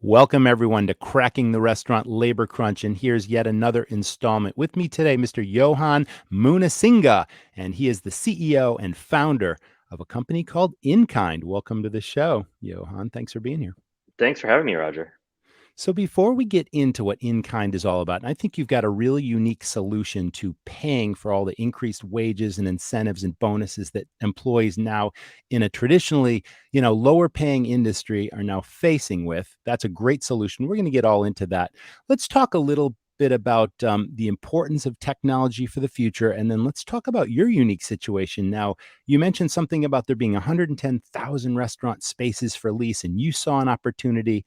Welcome, everyone, to Cracking the Restaurant Labor Crunch. And here's yet another installment. With me today, Mr. Johann Moonesinghe, and he is the CEO and founder of a company called inKind. Welcome to the show, Johann. Thanks for being here. Thanks for having me, Roger. So, before we get into what inKind is all about, and I think you've got a really unique solution to paying for all the increased wages and incentives and bonuses that employees now in a traditionally, lower paying industry are now facing with. That's a great solution. We're going to get all into that. Let's talk a little bit about the importance of technology for the future. And then let's talk about your unique situation. Now, you mentioned something about there being 110,000 restaurant spaces for lease, and you saw an opportunity.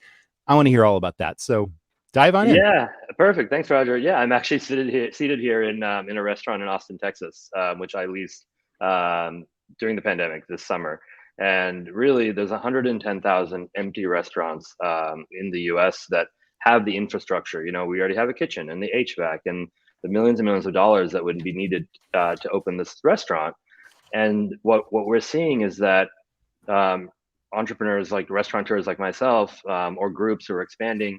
I want to hear all about that. So dive on in. Yeah, perfect. Thanks, Roger. Yeah, I'm actually seated here in a restaurant in Austin, Texas, which I leased during the pandemic this summer. And really, there's 110,000 empty restaurants in the U.S. that have the infrastructure. We already have a kitchen and the HVAC and the millions and millions of dollars that would be needed to open this restaurant. And what we're seeing is that entrepreneurs like restaurateurs like myself, or groups who are expanding,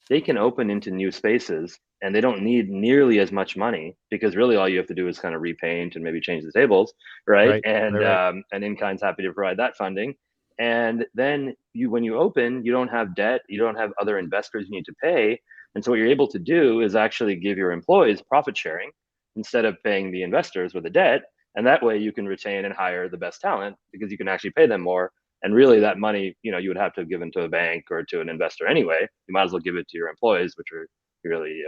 they can open into new spaces and they don't need nearly as much money because really all you have to do is kind of repaint and maybe change the tables, right? Right, right, And right. InKind's happy to provide that funding. And then when you open, you don't have debt, you don't have other investors you need to pay. And so what you're able to do is actually give your employees profit sharing instead of paying the investors with the debt. And that way you can retain and hire the best talent because you can actually pay them more. And really, that money, you would have to have given to a bank or to an investor anyway. You might as well give it to your employees, which are really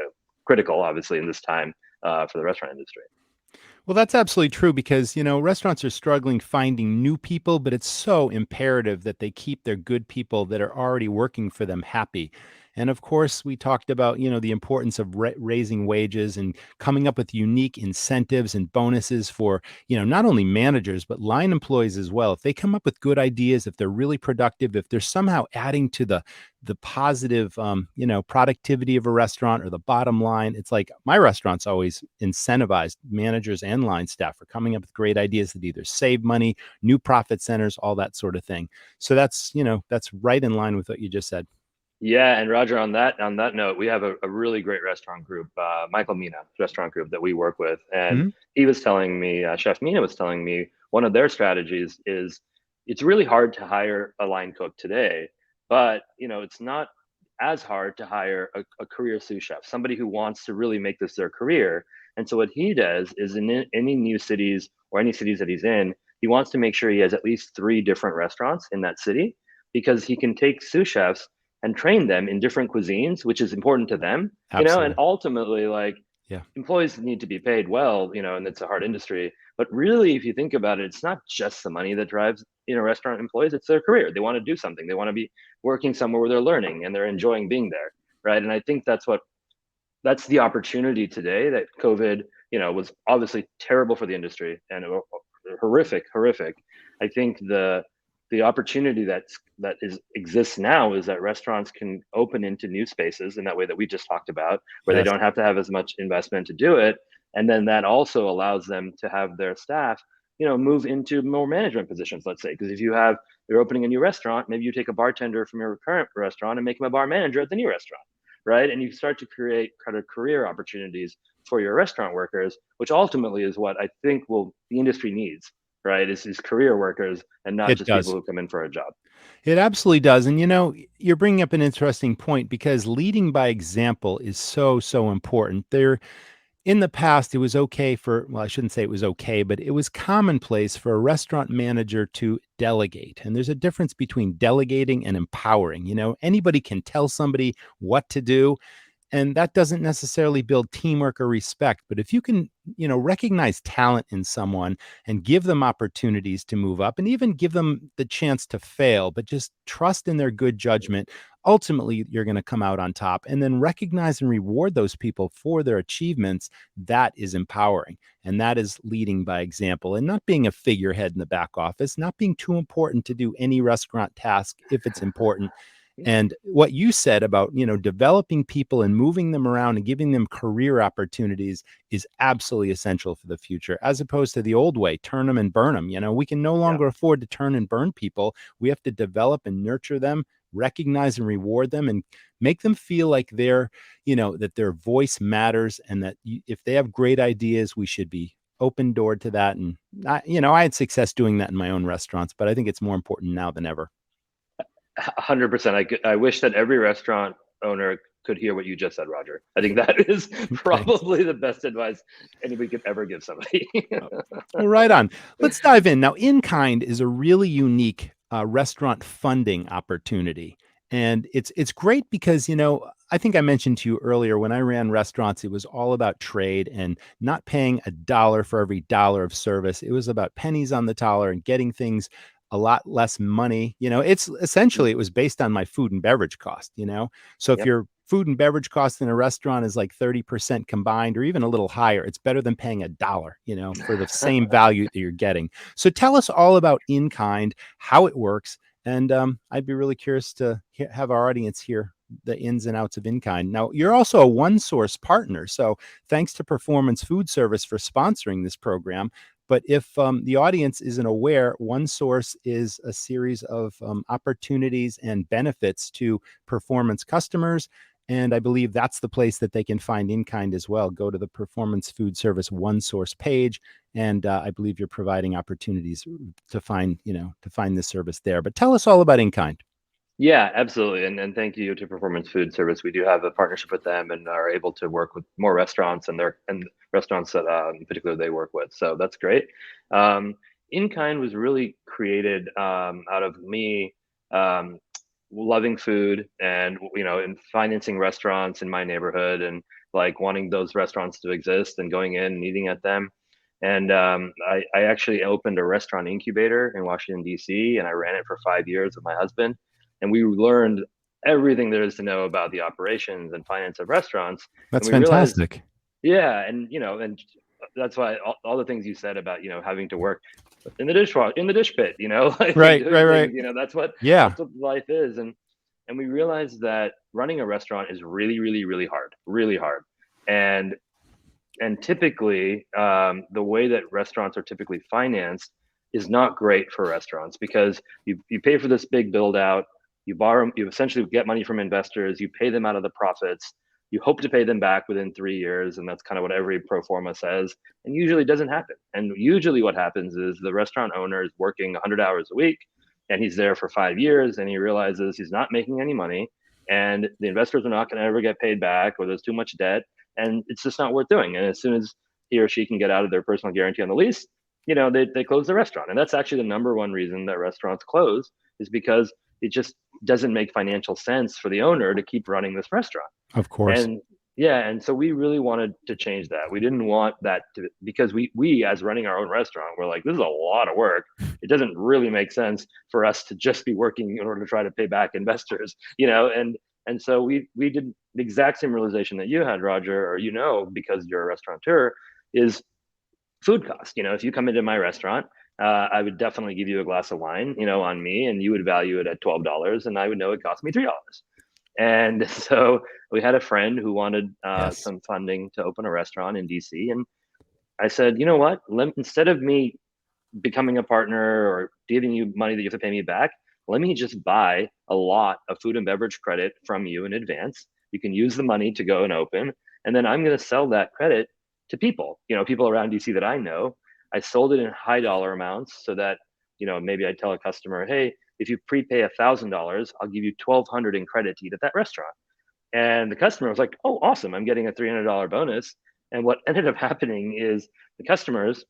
critical, obviously, in this time for the restaurant industry. Well, that's absolutely true because, restaurants are struggling finding new people, but it's so imperative that they keep their good people that are already working for them happy. And of course, we talked about, the importance of raising wages and coming up with unique incentives and bonuses for, not only managers, but line employees as well. If they come up with good ideas, if they're really productive, if they're somehow adding to the positive productivity of a restaurant or the bottom line, it's like my restaurant's always incentivized managers and line staff for coming up with great ideas that either save money, new profit centers, all that sort of thing. So that's right in line with what you just said. Yeah, and Roger, on that note, we have a really great restaurant group, Michael Mina restaurant group that we work with, and Hmm. he was telling me, Chef Mina was telling me, one of their strategies is it's really hard to hire a line cook today, but it's not as hard to hire a career sous chef, somebody who wants to really make this their career. And so what he does is in any new cities or any cities that he's in, he wants to make sure he has at least three different restaurants in that city because he can take sous chefs and train them in different cuisines, which is important to them, and Absolutely. ultimately, like, Yeah. employees need to be paid well, and it's a hard industry. But really, if you think about it, it's not just the money that drives, restaurant employees, it's their career. They want to do something. They want to be working somewhere where they're learning and they're enjoying being there. Right. And I think that's the opportunity today that COVID, was obviously terrible for the industry and horrific, horrific. I think the opportunity that exists now is that restaurants can open into new spaces in that way that we just talked about, where they Yes. don't have to have as much investment to do it, and then that also allows them to have their staff, move into more management positions. Let's say, because if you're opening a new restaurant, maybe you take a bartender from your current restaurant and make him a bar manager at the new restaurant, right? And you start to create kind of career opportunities for your restaurant workers, which ultimately is what I think the industry needs, right? Is career workers and not It just people does. who come in for a job. It absolutely does. And you're bringing up an interesting point because leading by example is so, so important. In the past, it was okay well, I shouldn't say it was okay, but it was commonplace for a restaurant manager to delegate. And there's a difference between delegating and empowering. Anybody can tell somebody what to do, and that doesn't necessarily build teamwork or respect. But if you can, recognize talent in someone and give them opportunities to move up and even give them the chance to fail, but just trust in their good judgment, ultimately you're going to come out on top. And then recognize and reward those people for their achievements. That is empowering. And that is leading by example and not being a figurehead in the back office, not being too important to do any restaurant task if it's important. And what you said about, developing people and moving them around and giving them career opportunities is absolutely essential for the future, as opposed to the old way, turn them and burn them. We can no Yeah. longer afford to turn and burn people. We have to develop and nurture them, recognize and reward them, and make them feel like that their voice matters, and that if they have great ideas, we should be open door to that. And I had success doing that in my own restaurants, but I think it's more important now than ever. 100%. I wish that every restaurant owner could hear what you just said, Roger. I think that is Thanks. probably the best advice anybody could ever give somebody. Well, right on. Let's dive in. Now, inKind is a really unique restaurant funding opportunity. And it's great because, I think I mentioned to you earlier, when I ran restaurants, it was all about trade and not paying a dollar for every dollar of service. It was about pennies on the dollar and getting things a lot less money. It's essentially, it was based on my food and beverage cost. So if Yep. your food and beverage cost in a restaurant is like 30% combined or even a little higher, it's better than paying a dollar, for the same value that you're getting. So tell us all about inKind, how it works. And I'd be really curious to have our audience hear the ins and outs of inKind. Now, you're also a one source partner. So thanks to Performance Food Service for sponsoring this program. But if the audience isn't aware, One Source is a series of opportunities and benefits to performance customers. And I believe that's the place that they can find inKind as well. Go to the Performance Food Service One Source page, and I believe you're providing opportunities to find this service there. But tell us all about inKind. Yeah, absolutely. And thank you to Performance Food Service. We do have a partnership with them and are able to work with more restaurants and restaurants that in particular they work with. So that's great. InKind was really created out of me um, loving food and and financing restaurants in my neighborhood and like wanting those restaurants to exist and going in and eating at them. And I actually opened a restaurant incubator in Washington, D.C., and I ran it for 5 years with my husband, and we learned everything there is to know about the operations and finance of restaurants. And That's we realized, fantastic. yeah, and that's why all the things you said about having to work in the dishwasher, in the dish pit, like Right, right, doing right. things. That's what Yeah, that's what life is. And we realized that running a restaurant is really, really, really hard. And and typically, the way that restaurants are typically financed is not great for restaurants because you pay for this big build out, you borrow, you essentially get money from investors, you pay them out of the profits, you hope to pay them back within 3 years, and that's kind of what every pro forma says. And usually it doesn't happen. And usually what happens is the restaurant owner is working 100 hours a week, and he's there for 5 years, and he realizes he's not making any money, and the investors are not going to ever get paid back, or there's too much debt, and it's just not worth doing. And as soon as he or she can get out of their personal guarantee on the lease, they close the restaurant. And that's actually the number one reason that restaurants close, is because it just doesn't make financial sense for the owner to keep running this restaurant. of course. And yeah, and so we really wanted to change that. We didn't want that to, because we as running our own restaurant, we're like, this is a lot of work. It doesn't really make sense for us to just be working in order to try to pay back investors, and so we did the exact same realization that you had, Roger, or because you're a restaurateur, is food cost. If you come into my restaurant, I would definitely give you a glass of wine, on me, and you would value it at $12, and I would know it cost me $3. And so we had a friend who wanted Yes. some funding to open a restaurant in DC, and I said, you know what? Instead of me becoming a partner or giving you money that you have to pay me back, let me just buy a lot of food and beverage credit from you in advance. You can use the money to go and open, and then I'm going to sell that credit to people, people around DC that I know. I sold it in high dollar amounts so that, maybe I tell a customer, hey, if you prepay $1,000, I'll give you 1,200 in credit to eat at that restaurant. And the customer was like, oh, awesome, I'm getting a $300 bonus. And what ended up happening is the customers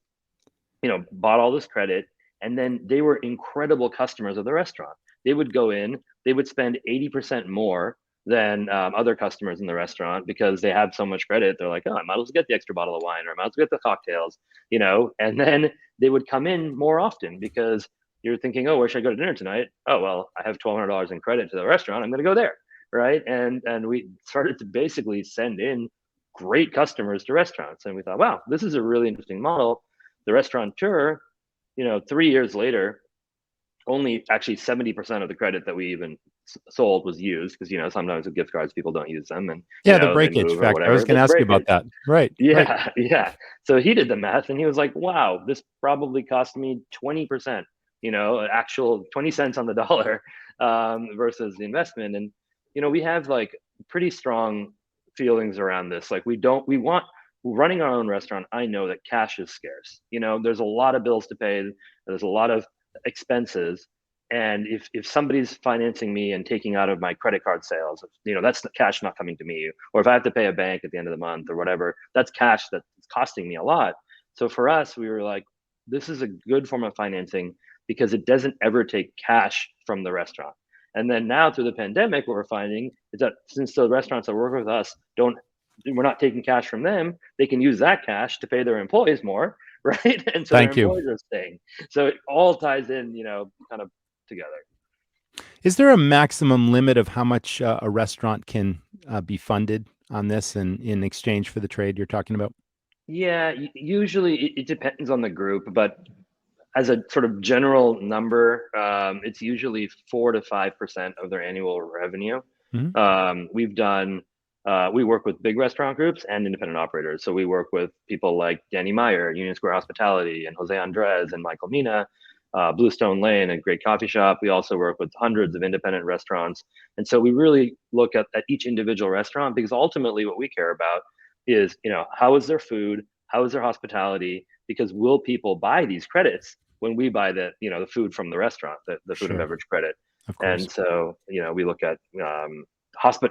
bought all this credit, and then they were incredible customers of the restaurant. They would go in, they would spend 80% more than other customers in the restaurant because they have so much credit. They're like, oh, I might as well get the extra bottle of wine, or I might as well get the cocktails, and then they would come in more often because you're thinking, oh, where should I go to dinner tonight? Oh, well, I have $1,200 in credit to the restaurant, I'm going to go there. Right. And we started to basically send in great customers to restaurants. And we thought, wow, this is a really interesting model. The restaurateur, 3 years later, only actually 70% of the credit that we even sold was used, because sometimes with gift cards people don't use them, and Yeah, the they breakage move or factor. I was whatever, going the to ask you about breakage. that. Right, right. Yeah, yeah. So he did the math and he was like, wow, this probably cost me 20%, actual 20 cents on the dollar, versus the investment. And, we have like pretty strong feelings around this. Like, we want, running our own restaurant, I know that cash is scarce. There's a lot of bills to pay, there's a lot of expenses. And if somebody's financing me and taking out of my credit card sales, that's the cash not coming to me. Or if I have to pay a bank at the end of the month or whatever, that's cash that's costing me a lot. So for us, we were like, this is a good form of financing because it doesn't ever take cash from the restaurant. And then now through the pandemic, what we're finding is that since the restaurants that work with us we're not taking cash from them, they can use that cash to pay their employees more, right? And so their Thank you. employees are staying. So it all ties in, kind of together. Is there a maximum limit of how much a restaurant can be funded on this and in exchange for the trade you're talking about? Yeah, usually it depends on the group, but as a sort of general number, it's usually 4 to 5% of their annual revenue. Hmm. We work with big restaurant groups and independent operators. So we work with people like Danny Meyer, Union Square Hospitality, and Jose Andres and Michael Mina, Bluestone Lane, a great coffee shop. We also work with hundreds of independent restaurants. And so we really look at each individual restaurant, because ultimately what we care about is, how is their food? How is their hospitality? Because will people buy these credits when we buy the food from the restaurant, the food and Sure, beverage credit? of course. And so, we look at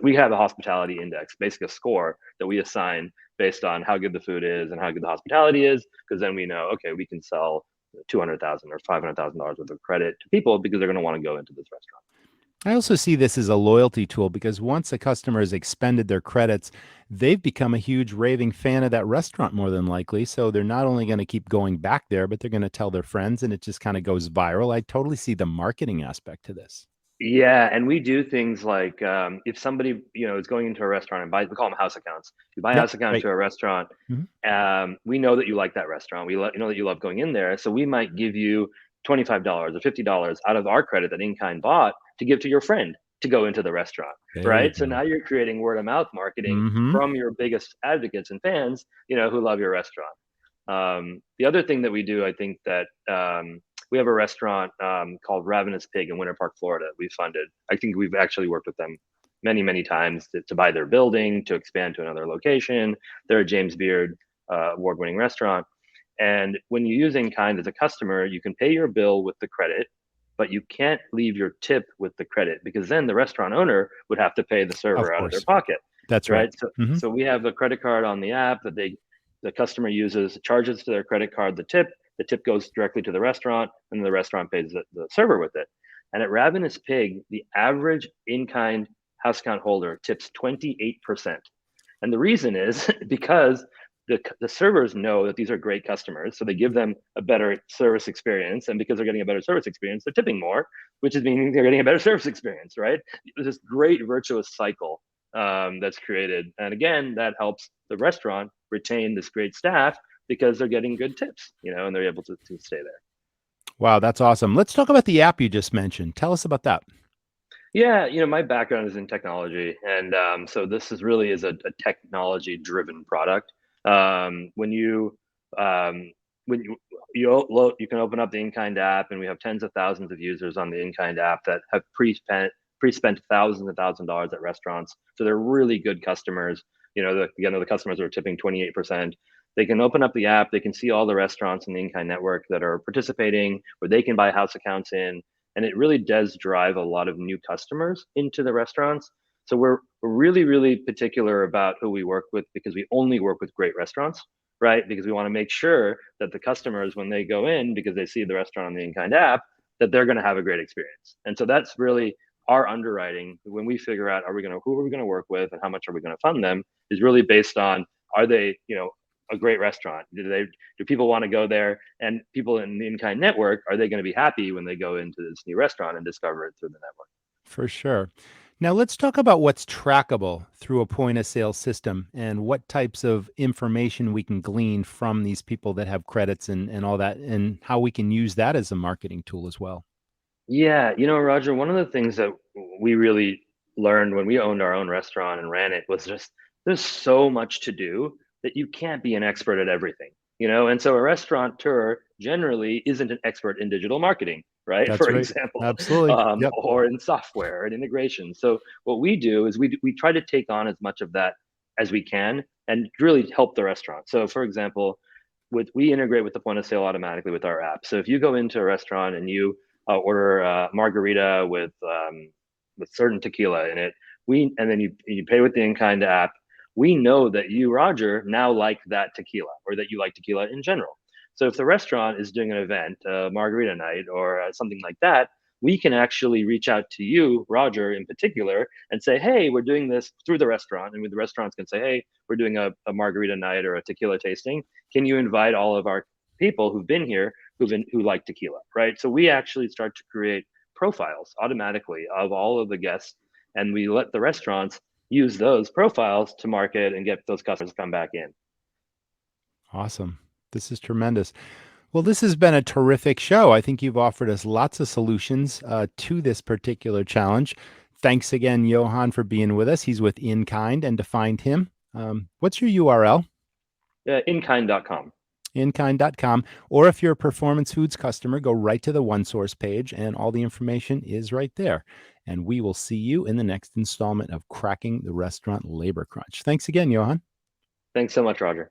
we have a hospitality index, basically a score that we assign based on how good the food is and how good the hospitality is, because then we know, okay, we can sell 200,000 or $500,000 worth of credit to people because they're going to want to go into this restaurant. I also see this as a loyalty tool because once a customer has expended their credits, they've become a huge raving fan of that restaurant more than likely. So they're not only going to keep going back there, but they're going to tell their friends and it just kind of goes viral. I totally see the marketing aspect to this. Yeah, and we do things like, if somebody is going into a restaurant and we call them house accounts. You buy a Yep. house account Right. to a restaurant. Mhm. We know that you like that restaurant. Know that you love going in there, so we might give you $25 or $50 out of our credit that inKind bought to give to your friend to go into the restaurant, There you right? So go. now you're creating word of mouth marketing Hmm. from your biggest advocates and fans, who love your restaurant. The other thing that we do, I think that we have a restaurant called Ravenous Pig in Winter Park, Florida. We funded. I think we've actually worked with them many, many times to buy their building, to expand to another location. They're a James Beard award-winning restaurant. And when you use inKind as a customer, you can pay your bill with the credit, but you can't leave your tip with the credit, because then the restaurant owner would have to pay the Of server out of their course. pocket, That's right. right? So, Hmm. so we have a credit card on the app that the customer uses, charges to their credit card the tip. The tip goes directly to the restaurant, and the restaurant pays the server with it. And at Ravenous Pig, the average inKind house account holder tips 28%. And the reason is because the servers know that these are great customers, so they give them a better service experience. And because they're getting a better service experience, they're tipping more, which is meaning they're getting a better service experience, right? There's this great virtuous cycle that's created. And again, that helps the restaurant retain this great staff because they're getting good tips, and they're able to stay there. Wow, that's awesome. Let's talk about the app you just mentioned. Tell us about that. Yeah, my background is in technology, and so this is really is a technology-driven product. When you when you can open up the inKind app, and we have tens of thousands of users on the inKind app that have pre-spent thousands and thousands of dollars at restaurants. So they're really good customers. The customers are tipping 28%. They can open up the app. They can see all the restaurants in the inKind network that are participating, where they can buy house accounts in, and it really does drive a lot of new customers into the restaurants. So we're really, really particular about who we work with, because we only work with great restaurants, right? Because we want to make sure that the customers, when they go in, because they see the restaurant on the inKind app, that they're going to have a great experience. And so that's really our underwriting when we figure out who are we going to work with and how much are we going to fund them, is really based on, are they a great restaurant? Do people want to go there? And people in the inKind network, are they going to be happy when they go into this new restaurant and discover it through the network? For sure. Now let's talk about what's trackable through a point of sale system and what types of information we can glean from these people that have credits and all that, and how we can use that as a marketing tool as well. Yeah, Roger, one of the things that we really learned when we owned our own restaurant and ran it was just there's so much to do that you can't be an expert at everything, And so a restaurateur generally isn't an expert in digital marketing, right? That's For right. example, Absolutely. Yep. or in software and integration. So what we do is we try to take on as much of that as we can and really help the restaurant. So for example, we integrate with the point of sale automatically with our app. So if you go into a restaurant and you order a margarita with certain tequila in it. And then you pay with the inKind app. We know that you, Roger, now like that tequila or that you like tequila in general. So if the restaurant is doing an event, margarita night or something like that, we can actually reach out to you, Roger, in particular, and say, hey, we're doing this through the restaurant. And the restaurants can say, hey, we're doing a margarita night or a tequila tasting. Can you invite all of our people who've been here who like tequila, right? So we actually start to create profiles automatically of all of the guests, and we let the restaurants use those profiles to market and get those customers to come back in. Awesome. This is tremendous. Well, this has been a terrific show. I think you've offered us lots of solutions to this particular challenge. Thanks again, Johann, for being with us. He's with inKind, and to find him, what's your URL? inKind.com. inKind.com. Or if you're a Performance Foods customer, go right to the OneSource page, and all the information is right there. And we will see you in the next installment of Cracking the Restaurant Labor Crunch. Thanks again, Johann. Thanks so much, Roger.